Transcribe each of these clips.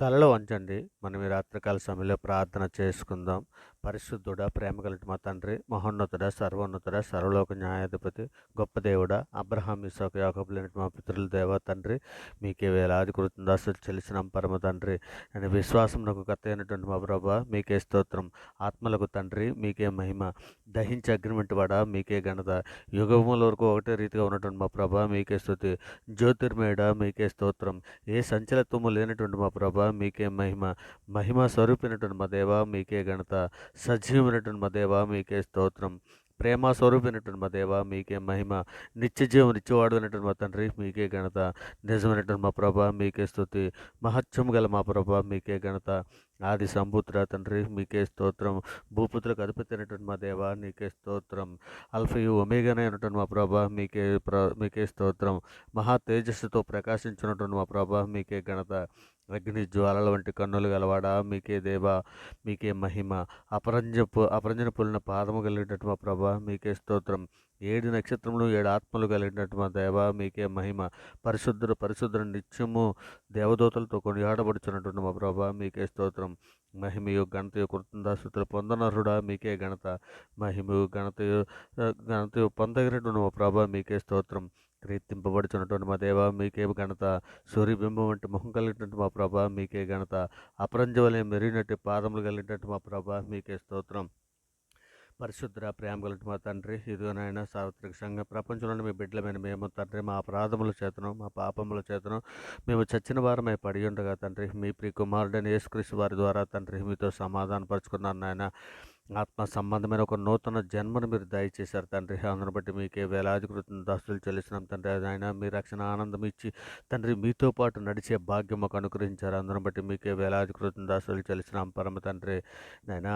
తలలో వంచండి. మనం ఈ రాత్రికాల సమయంలో ప్రార్థన చేసుకుందాం. పరిశుద్ధుడా, ప్రేమ కలిగిన మా తండ్రి, మహోన్నతుడా, సర్వోన్నతుడా, సర్వలోక న్యాయాధిపతి, గొప్ప దేవుడా, అబ్రహాం, ఇస్సాకు, యాకోబులైన మా పితరుల దేవ తండ్రి, మీకే వేలాది కృతజ్ఞతాస్తుతులు చెల్లిస్తున్నాం పరమ తండ్రి. అని విశ్వాసమునకు కర్త అయినటువంటి మా ప్రభువా, మీకే స్తోత్రం. ఆత్మలకు తండ్రి, మీకే మహిమ. దహించే అగ్నివంటి వాడా, మీకే ఘనత. యుగముల వరకు ఒకటే రీతిగా ఉన్నటువంటి మా ప్రభా, మీకే స్తుతి. జ్యోతిర్మయుడా, మీకే స్తోత్రం. ఏ సంచలత్వము లేనటువంటి మా ప్రభా, మీకే మహిమ. మహిమ స్వరూపినటువంటి మా దేవా, మీకే ఘనత. సజీవమైనటువంటి మా దేవా, మీకే స్తోత్రం. ప్రేమ స్వరూపినటువంటి మా దేవా, మీకే మహిమ. నిత్య జీవం నిత్యవాడు అయినటువంటి మా తండ్రి, మీకే ఘనత. నిజమైనటువంటి మా ప్రభా, మీకే స్తుతి. మహత్యము గల మా ప్రభా, మీకే ఘనత. ఆది సంభూతుడా తండ్రి, మీకే స్తోత్రం. భూపతులకు అధిపతి అయినటువంటి మా దేవా, నీకే స్తోత్రం. అల్ఫయు ఒమేగానే అయినటువంటి మా ప్రభా, మీకే స్తోత్రం. మహా తేజస్సుతో ప్రకాశించినటువంటి మా ప్రభా, మీకే ఘనత. అగ్ని జ్వాలల వంటి కన్నులు గలవాడా, మీకే దేవా, మీకే మహిమ. అపరంజన పులిన పాదము కలిగినట్టు మా ప్రభా, మీకే స్తోత్రం. 7 నక్షత్రములు 7 ఆత్మలు కలిగినట్టు మా దేవా, మీకే మహిమ. పరిశుద్ధుడు నిత్యము దేవదూతలతో కొనియాడబడుచున్నటువంటి మా ప్రభా, మీకే స్తోత్రం. మహిమయు ఘనతయు కృతజ్ఞతాస్తుతులు పొందనర్హుడా, మీకే ఘనత. మహిమయు ఘనతయు పొందగినటువంటి మా ప్రభా, మీకే స్తోత్రం. కీర్తింపబడుచున్నటువంటి మా దేవా, మీకే ఘనత. సూర్యబింబం వంటి ముఖం కలిగినటువంటి మా ప్రభా, మీకే ఘనత. అపరంజవలే మెరిగినట్టు పాదములు కలిగినట్టు మా ప్రభా, మీకే స్తోత్రం. పరిశుద్ధ ప్రేమ కలిగిన మా తండ్రి, ఇదిగోనైనా సార్వత్రిక సంఘం ప్రపంచంలోని మీ బిడ్డలమైన మేము తండ్రి, మా అపరాధముల చేతను మా పాపముల చేతను మేము చచ్చిన వారమై పడి ఉండగా తండ్రి, మీ ప్రియ కుమారుడైన యేసుక్రీస్తు వారి ద్వారా తండ్రి మీతో సమాధానపరుచుకున్నాను నాయన. ఆత్మ సంబంధమైన ఒక నూతన జన్మను మీరు దయచేశారు తండ్రి. అందును బట్టి మీకే వేలాది కృతజ్ఞతాస్తుతులు చెల్లిస్తున్నాం తండ్రి. ఆయన మీ రక్షణ ఆనందం ఇచ్చి తండ్రి మీతో పాటు నడిచే భాగ్యం మాకు అనుగ్రహించారు. అందును బట్టి మీకే వేలాది కృతజ్ఞతాస్తుతులు చెల్లిస్తున్నాం పరమ తండ్రి. నాయనా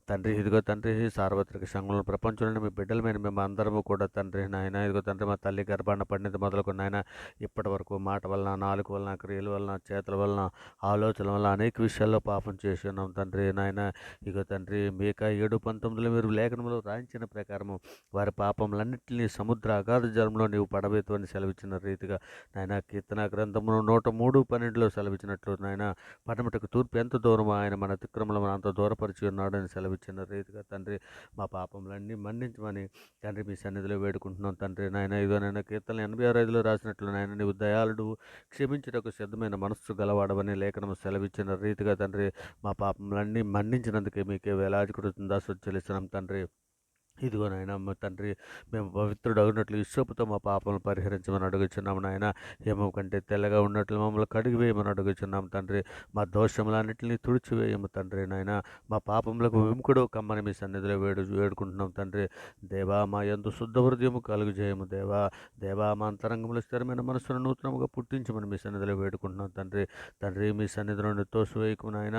తండ్రి, ఇదిగో తండ్రి, సార్వత్రిక సంఘంలో ప్రపంచంలోని మీ బిడ్డల మీద మేము అందరము కూడా తండ్రి నాయన, ఇదిగో తండ్రి, మా తల్లి గర్భాన పడినది మొదలుకొని నాయన ఇప్పటి వరకు మాట వలన, నాలుగు వలన, క్రియల వలన, చేతుల వలన, ఆలోచనల వలన అనేక విషయాల్లో పాపం చేసి ఉన్నాం తండ్రి నాయన. ఇదిగో తండ్రి, మీక 7:19 మీరు లేఖనంలో రాయించిన ప్రకారము వారి పాపములన్నింటినీ సముద్ర అగాధ జలంలో నీవు పడవేతు అని సెలవిచ్చిన రీతిగా నాయన, కీర్తన గ్రంథమును 103:12 సెలవిచ్చినట్లు నాయన, పడమటకు తూర్పు ఎంత దూరమో ఆయన మన అతిక్రమలను అంత దూరపరిచి ఉన్నాడని సెలవిచ్చిన రీతిగా తండ్రి, మా పాపములన్నీ మన్నించమని తండ్రి మీ సన్నిధిలో వేడుకుంటున్నాం తండ్రి నాయన. ఇదిగోనైనా కీర్తన 86:5 రాసినట్లు నాయన, నీవు దయాళుడు, క్షమించుటకు సిద్ధమైన మనస్సు గలవాడవని లేఖనము సెలవిచ్చిన రీతిగా తండ్రి, మా పాపములన్నీ మన్నించినందుకే మీకే వేలాది కృతజ్ఞతాస్తుతులు చెల్లిస్తున్నాం తండ్రి. ఇదిగో నాయన, మా తండ్రి, మేము పవిత్రుడు అగినట్లు ఇస్సోపుతో మా పాపలను పరిహరించమని అడుగుచున్నాము నాయన. హిమము కంటే తెల్లగా ఉన్నట్లు మమ్మల్ని కడిగివేయమని అడుగుచున్నాము తండ్రి. మా దోషములన్నింటినీ తుడిచివేయము తండ్రి నాయన. మా పాపములకు విముఖుడు కమ్మని మీ సన్నిధిలో వేడుకుంటున్నాం తండ్రి. దేవా, మా యందు శుద్ధ హృదయము కలుగు చేయము దేవా. దేవా, మా అంతరంగంలో స్థిరమైన మనస్సును నూతనముగా పుట్టించమని మీ సన్నిధిలో వేడుకుంటున్నాం తండ్రి. తండ్రి, మీ సన్నిధి నుండి తోసివేయకు నాయన.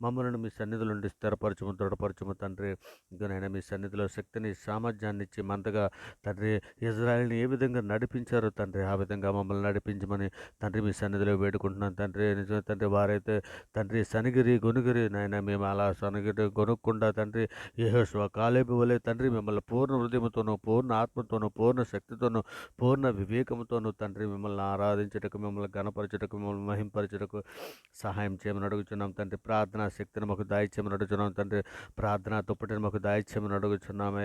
మమ్మల్ని మీ సన్నిధి నుండి స్థిరపరచము, దృఢపరచము తండ్రి. ఇంకనైనా మీ సన్నిధిలో శక్తిని, సామర్థ్యాన్ని ఇచ్చి మందగా తండ్రి ఇజ్రాయెల్ని ఏ విధంగా నడిపించారో తండ్రి, ఆ విధంగా మమ్మల్ని నడిపించమని తండ్రి మీ సన్నిధిలో వేడుకుంటున్నాను తండ్రి. నిజమే తండ్రి, వారైతే తండ్రి సనిగిరి గొనుగిరి నాయన, మేము అలా సనిగిరి గొనుక్కుండా తండ్రి, యెహోషువ కాలేబు వలె తండ్రి మిమ్మల్ని పూర్ణ హృదయముతోనూ, పూర్ణ ఆత్మతోనూ, పూర్ణ శక్తితోనూ, పూర్ణ వివేకముతోనూ తండ్రి మిమ్మల్ని ఆరాధించుటకు, మిమ్మల్ని గణపరచుటకు, మిమ్మల్ని మహింపరచుటకు సహాయం చేయమని అడుగుచున్నాం తండ్రి. ప్రార్థనా శక్తిని మాకు దాయిచ్యమని అడుగుచున్నాం తండ్రి. ప్రార్థనా దుప్పటిని మాకు దాయిచ్యమని అడుగుచున్నామయ్యా.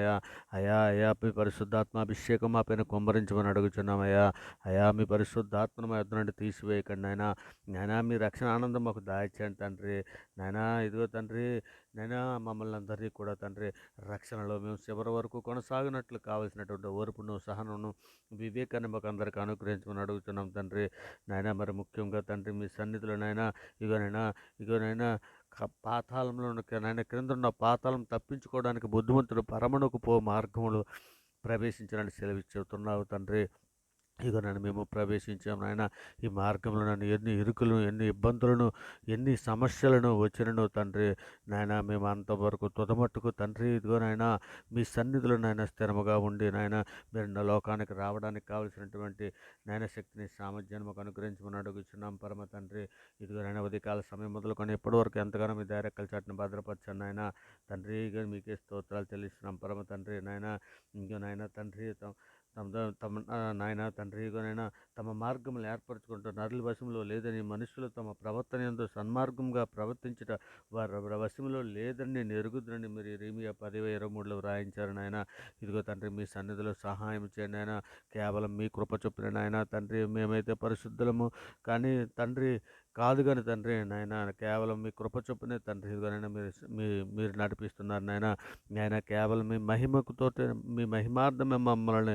అయా అయా, మీ పరిశుద్ధాత్మ అభిషేకం మా పైన కుమ్మరించమని అడుగుచున్నామయ్యా. అయా, మీ పరిశుద్ధాత్మను మా యొద్ద నుండి తీసివేయకండి నాయనా. నాయనా, మీ రక్షణ ఆనందం మాకు దాయిచ్చేయండి తండ్రి నాయనా. ఇదిగో తండ్రి నాయనా, మమ్మల్ని అందరినీ కూడా తండ్రి రక్షణలో మేము చివరి వరకు కొనసాగినట్లు కావలసినటువంటి ఓర్పును, సహనమును, వివేకాన్ని మాకు అందరికీ అనుగ్రహించమని అడుగుతున్నాం తండ్రి నాయనా. మరి ముఖ్యంగా తండ్రి మీ సన్నిధిలో నాయనా, ఇగోనైనా పాతాళంలో నాయన, క్రింద ఉన్న పాతాళం తప్పించుకోవడానికి బుద్ధిమంతుడు పరమునకు పో మార్గములు ప్రవేశించాలని సెలవిచ్చుతున్నావు తండ్రి. ఇక నన్ను మేము ప్రవేశించాం నాయన. ఈ మార్గంలో నన్ను ఎన్ని ఇరుకులను, ఎన్ని ఇబ్బందులను, ఎన్ని సమస్యలను వచ్చినను తండ్రి నాయన, మేము అంతవరకు తుదమట్టుకు తండ్రి ఇదిగో నాయన, మీ సన్నిధిలో నాయన స్థిరముగా ఉండి నాయన, మీరు నా లోకానికి రావడానికి కావలసినటువంటి నాయన శక్తిని, సామర్థ్యాన్ని మాకు అనుగ్రహించమని అడుగుచున్నాం పరమ తండ్రి. ఇదిగో నాయన, ఉదయకాల సమయం మొదలుకొని ఇప్పటివరకు ఎంతగానో మీ దైరెక్కల చాటును భద్రపరచాను నాయన తండ్రి. ఇక మీకే స్తోత్రాలు చెల్లిస్తున్నాం పరమ తండ్రి నాయన. ఇంకో నాయన తండ్రి, నాయన తండ్రి ఇగోనైనా తమ మార్గములు ఏర్పరచుకుంటూ నరుల వశంలో లేదని, మనుషులు తమ ప్రవర్తన యందు సన్మార్గంగా ప్రవర్తించుట వారి వశంలో లేదని నేను ఎరుగుదునని మీరు ఇర్మీయా 10:23లో వ్రాయించారు నాయన. ఇదిగో తండ్రి మీ సన్నిధిలో సహాయం చేయండి నాయన. కేవలం మీ కృప చొప్పున నాయన తండ్రి మేమైతే పరిశుద్ధులము కానీ తండ్రి కాదు కానీ తండ్రి నాయన కేవలం మీ కృప చొప్పునే తండ్రి ఇదిగోనైనా మీరు నడిపిస్తున్నారు నాయన. నాయన కేవలం మీ మహిమకుతోటి మీ మహిమార్థమే మమ్మల్ని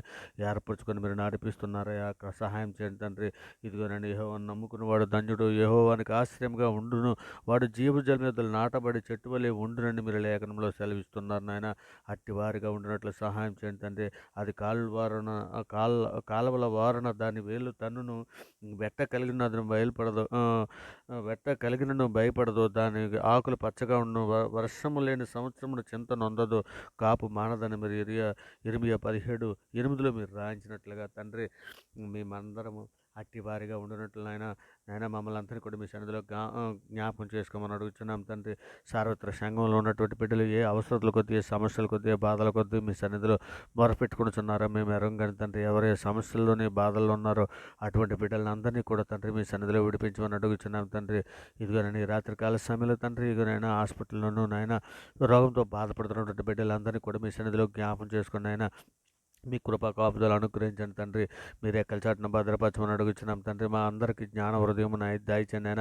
ఏర్పరచుకొని మీరు నడిపిస్తున్నారయ్యా. సహాయం చేయండి తండ్రి. ఇదిగోనండి యెహోవాను నమ్ముకుని వాడు ధన్యుడు, యెహోవానికి ఆశ్రయంగా ఉండును, వాడు జీవజల మీద నాటబడి చెట్టు వలె ఉండునని మీరు లేఖనంలో సెలవిస్తున్నారు నాయన. అట్టి వారిగా ఉండినట్లు సహాయం చేయండి తండ్రి. అది కాలువల వారన దాని వేలు తన్నును, వెట్ట కలిగినది బయలుపడదు, వెట్ట కలిగినను భయపడదు, దాని ఆకులు పచ్చగా ఉండు, వర్షము లేని సంవత్సరమును చింత నొందదు, కాపు మానదని మీరు ఇర్మీయా 17:8లో మీరు రాయించినట్లుగా తండ్రి మేమందరము అట్టి వారిగా ఉండినట్లు నాయన మమ్మల్ని అందరినీ కూడా మీ సన్నిధిలో జ్ఞాపకం చేసుకోమని అడుగుతున్నాం తండ్రి. సార్వత్రిక సంఘంలో ఉన్నటువంటి బిడ్డలు ఏ అవసరాల కొద్దీ, ఏ సమస్యల కొద్దీ, ఏ బాధల కొద్దీ మీ సన్నిధిలో మొరపెట్టుకుంటున్నారో మేము ఎరంగని తండ్రి. ఎవరే సమస్యల్లోని బాధల్లో ఉన్నారో అటువంటి బిడ్డలను అందరినీ కూడా తండ్రి మీ సన్నిధిలో విడిపించమని అడుగుతున్నాం తండ్రి. ఇదిగోనని రాత్రికాల సమయంలో తండ్రి ఇదిగోనైనా హాస్పిటల్లోనూ నాయన రోగంతో బాధపడుతున్నటువంటి బిడ్డలందరినీ కూడా మీ సన్నిధిలో జ్ఞాపకం చేసుకుని నాయన మీ కృపా కాపుదలు అనుగ్రహించండి తండ్రి. మీరే కలిచాటున భద్రపరచమని అడుగుతున్నాం తండ్రి. మా అందరికీ జ్ఞాన హృదయం దయచండి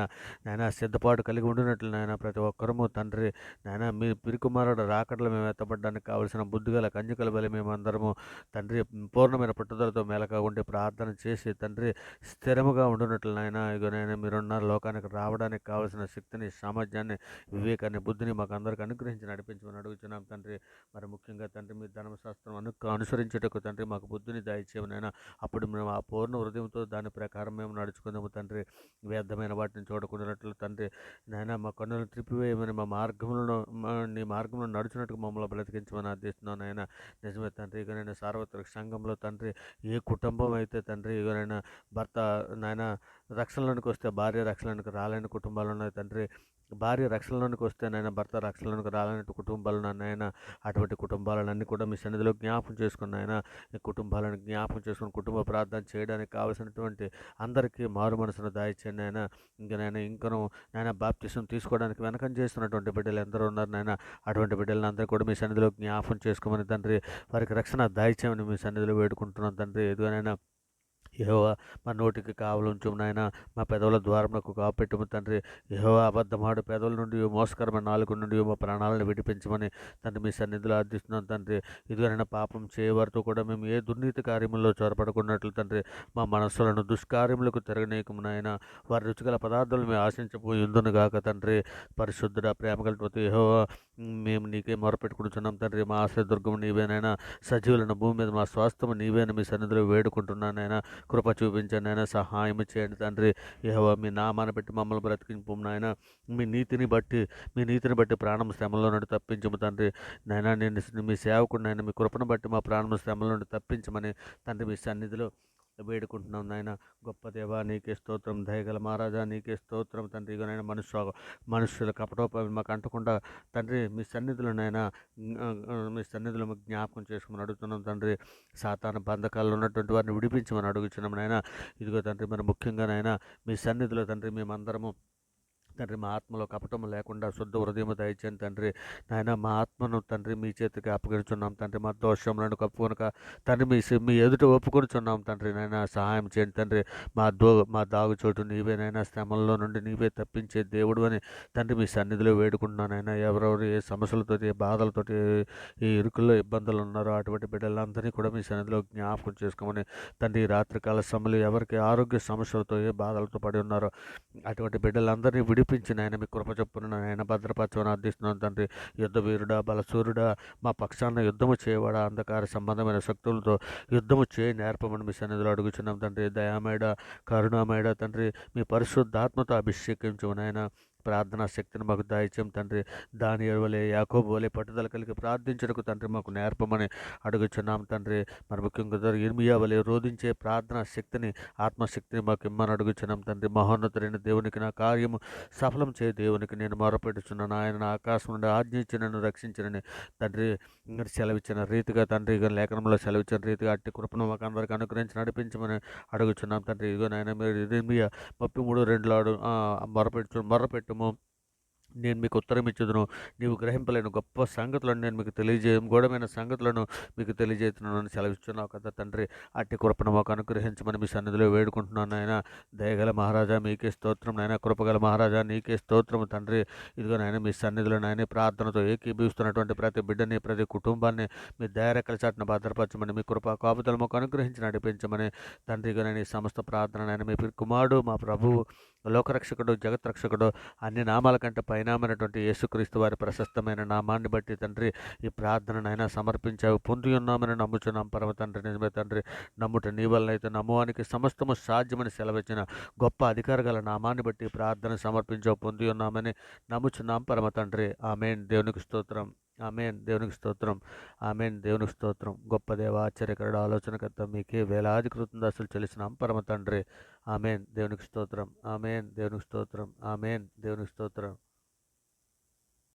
నాయన సిద్ధపాటు కలిగి ఉండినట్లు నాయన ప్రతి ఒక్కరము తండ్రి నాయన మీ పిరికుమారుడు రాకడలో మేము ఎత్తపడడానికి కావలసిన బుద్ధిగల కన్యకల బలి మేమందరము తండ్రి పూర్ణమైన పట్టుదలతో మేలగా ఉండి ప్రార్థన చేసి తండ్రి స్థిరముగా ఉండినట్లు నాయన. ఇగోనైనా మీరున్న లోకానికి రావడానికి కావలసిన శక్తిని, సామర్థ్యాన్ని, వివేకాన్ని, బుద్ధిని మాకు అందరికి అనుగ్రహించి నడిపించమని అడుగుతున్నాం తండ్రి. మరి ముఖ్యంగా తండ్రి మీ ధర్మశాస్త్రం అనుసరించుటకు తండ్రి మాకు బుద్ధిని దయచేయమనైనా. అప్పుడు మేము ఆ పూర్ణ హృదయంతో దాని ప్రకారం మేము నడుచుకుందాము తండ్రి. వ్యర్థమైన వాటిని చూడకుండానట్లు తండ్రి నాయన మా కన్నులను త్రిప్పివేయమని నీ మార్గంలో నడుచున్నట్టుగా మమ్మల్ని బ్రతికించమని అర్థిస్తున్నాను నాయన. నిజమే తండ్రి. ఇకనైనా సార్వత్రిక సంఘంలో తండ్రి ఏ కుటుంబం అయితే తండ్రి ఇకనైనా భర్త నాయన రక్షణలోనికి వస్తే భార్య రక్షణలోనికి రాలేని కుటుంబాలు ఉన్నాయి తండ్రి. భార్య రక్షణలోనికి వస్తే నాయన భర్త రక్షణలోనికి రాలేనట్టు కుటుంబాలు నాయన. అటువంటి కుటుంబాలన్నీ కూడా మీ సన్నిధిలో జ్ఞాపకం చేసుకుని నాయన ఈ కుటుంబాలను జ్ఞాపకం చేసుకుని కుటుంబ ప్రార్థన చేయడానికి కావలసినటువంటి అందరికీ మారు మనసును దయచేయండి నాయన. ఇంకను నాయన బాప్తిసం తీసుకోవడానికి వెనకం చేస్తున్నటువంటి బిడ్డలు ఎందరో ఉన్నారు నాయన. అటువంటి బిడ్డలను అందరూ కూడా మీ సన్నిధిలో జ్ఞాపకం చేసుకోమని తండ్రి వారికి రక్షణ దయచేయమని మీ సన్నిధిలో వేడుకుంటున్నాం తండ్రి. ఎదుగనైనా యెహోవా మా నోటికి కావలుంచు నాయన. మా పెదవుల ద్వారమునకు కాపెట్టుము తండ్రి. యెహోవా అబద్ధమాడు పెదవుల నుండి, మోసకరమైన నాలుగు నుండి మా ప్రాణాలను విడిపించమని తండ్రి మీ సన్నిధిలో అర్థిస్తున్నాం తండ్రి. ఇదిగోనైనా పాపం చేయవారితో కూడా మేము ఏ దుర్నీతి కార్యముల్లో చొరపడకున్నట్లు తండ్రి మా మనస్సులను దుష్కార్యములకు తిరగనీయకము నాయన. వారి రుచిగల పదార్థాలు మేము ఆశించబోయి ఉందును గాక తండ్రి. పరిశుద్ధుడ ప్రేమ కలిగిన యెహోవా మేము నీకే మొరపెట్టుకుంటున్నాం తండ్రి. మా ఆశ్రయదుర్గము నీవేనైనా, సజీవులను భూమి మీద మా స్వాస్థ్యము నీవేన మీ సన్నిధిలో వేడుకుంటున్నానైనా. కృప చూపించండి నాయన. సహాయం చేయండి తండ్రి. యెహోవా మీ నామాన్ని బట్టి మమ్మల్ని బ్రతికింపు నాయన. మీ నీతిని బట్టి ప్రాణం శ్రమలో నుండి తప్పించము తండ్రి నాయన. నేను మీ సేవకుడు నాయన. మీ కృపను బట్టి మా ప్రాణం శ్రమల నుండి తప్పించమని తండ్రి మీ సన్నిధిలో వేడుకుంటున్నాం నాయన. గొప్ప దేవా నీకే స్తోత్రం. దయగల మహారాజా నీకే స్తోత్రం తండ్రి. ఇగనైనా మనుషుల కపటోపాయం మాకు అంటకుండా తండ్రి మీ సన్నిధిలో నాయన మీ సన్నిధిలో మాకు జ్ఞాపకం చేసుకోమని అడుగుతున్నాం తండ్రి. సాతాను బంధకాల్లో ఉన్నటువంటి వారిని విడిపించమని అడుగుతున్నాం నాయన. ఇదిగో తండ్రి మరి ముఖ్యంగా నాయన మీ సన్నిధిలో తండ్రి మేమందరము తండ్రి మా ఆత్మలో కపటము లేకుండా శుద్ధ హృదయము దయచేయండి తండ్రి నాయన. మా ఆత్మను తండ్రి మీ చేతికి అప్పగించున్నాం తండ్రి. మా దోషములను కప్పుకొనక తండ్రి మీ ఎదుట ఒప్పుకొనిచున్నాం తండ్రి నాయన. సహాయం చేయండి తండ్రి. మా దాగు చోటు నీవేనైనా, శ్రమల్లో నుండి నీవే తప్పించే దేవుడు అని తండ్రి మీ సన్నిధిలో వేడుకుంటున్నానైనా. ఎవరెవరు ఏ సమస్యలతో, ఏ బాధలతో, ఈ ఇరుకుల్లో ఇబ్బందులు ఉన్నారో అటువంటి బిడ్డలందరినీ కూడా మీ సన్నిధిలో జ్ఞాపకం చేసుకోమని తండ్రి. రాత్రికాల సమయంలో ఎవరికి ఆరోగ్య సమస్యలతో, ఏ బాధలతో పడి ఉన్నారో అటువంటి బిడ్డలందరినీ విడిపించిన ఆయన మీ కృప చొప్పున ఆయన భద్రపరచమని అర్థిస్తున్నాను తండ్రి. యుద్ధ వీరుడా, బలసూరుడా, మా పక్షాన యుద్ధము చేయవాడా, అంధకార సంబంధమైన శక్తులతో యుద్ధము చేయి నేర్పమని మీ సన్నిధిలో అడుగుచున్నాం తండ్రి. దయామేడ, కరుణామేడ తండ్రి మీ పరిశుద్ధాత్మతో అభిషేకించు నాయన. ప్రార్థనా శక్తిని మాకు దయచేయం తండ్రి. దానియేలు వలె, యాకోబు వలె పట్టుదల కలిగి ప్రార్థించుటకు తండ్రి మాకు నేర్పమని అడుగుచున్నాం తండ్రి. మరి ముఖ్యంగా ఇర్మియా వలె రోధించే ప్రార్థనా శక్తిని, ఆత్మశక్తిని మాకు ఇమ్మని అడుగుచున్నాం తండ్రి. మహోన్నతుడైన దేవునికి నా కార్యము సఫలం చేయ దేవునికి నేను మొరపెట్టుచున్నాను. ఆయన నా ఆకాశం నుండి ఆజ్ఞించి నన్ను రక్షించినని తండ్రి సెలవిచ్చిన రీతిగా తండ్రి ఇక లేఖనంలో సెలవిచ్చిన రీతిగా అట్టి కృపను మాకు అందరికి అనుగ్రహించి నడిపించమని అడుగుచున్నాం తండ్రి. ఇదిగో నాయన మీరు ఇర్మియా 33:2 మొర్రపెట్టుము, నేను మీకు ఉత్తరం ఇచ్చుదును, నీవు గ్రహింపలేని గొప్ప సంగతులను నేను మీకు గూఢమైన సంగతులను మీకు తెలియజేస్తున్నాను సెలవిస్తున్నావు కదా తండ్రి. అట్టి కృపను మాకు అనుగ్రహించమని మీ సన్నిధిలో వేడుకుంటున్నాను నాయన. దయగల మహారాజా మీకే స్తోత్రం నాయన, కృపగల మహారాజా నీకే స్తోత్రం తండ్రి. ఇదిగో నాయన మీ సన్నిధిలో నాయన ప్రార్థనతో ఏకీభవిస్తున్నటువంటి ప్రతి బిడ్డని, ప్రతి కుటుంబాన్ని మీ దయరెక్కల చాటున భద్రపరచమని, మీ కృపా కాపుదలు మాకు అనుగ్రహించి నడిపించమని తండ్రి. ఇక నేను ఈ సమస్త ప్రార్థన నాయన మీ కుమారుడు, మా ప్రభువు, లోకరక్షకుడు, జగత్రక్షకుడు, అన్ని నామాల కంటే పరిణామైనటువంటి యేసుక్రీస్తు వారి ప్రశస్తమైన నామాన్ని బట్టి తండ్రి ఈ ప్రార్థననైనా సమర్పించావు, పొంది ఉన్నామని నమ్ముచున్నాం పరమ తండ్రి. నిజమే తండ్రి, నమ్ముట నీ వలనైతే నమ్మువానికి సమస్తము సాధ్యమని సెలవిచ్చిన గొప్ప అధికార గల నామాన్ని బట్టి ప్రార్థన సమర్పించావు, పొంది ఉన్నామని నమ్ముచున్నాం పరమ తండ్రి. ఆమేన్. దేవునికి స్తోత్రం. ఆమేన్. దేవునికి స్తోత్రం. ఆమేన్. దేవునికి స్తోత్రం. గొప్ప దేవ, ఆశ్చర్యకరుడు, ఆలోచనకర్త, మీకే వేలాది కృతజ్ఞతలు చెల్లిస్తున్నాం పరమ తండ్రి. ఆమేన్. దేవునికి స్తోత్రం. ఆమేన్. దేవునికి స్తోత్రం. ఆమేన్. దేవునికి స్తోత్రం.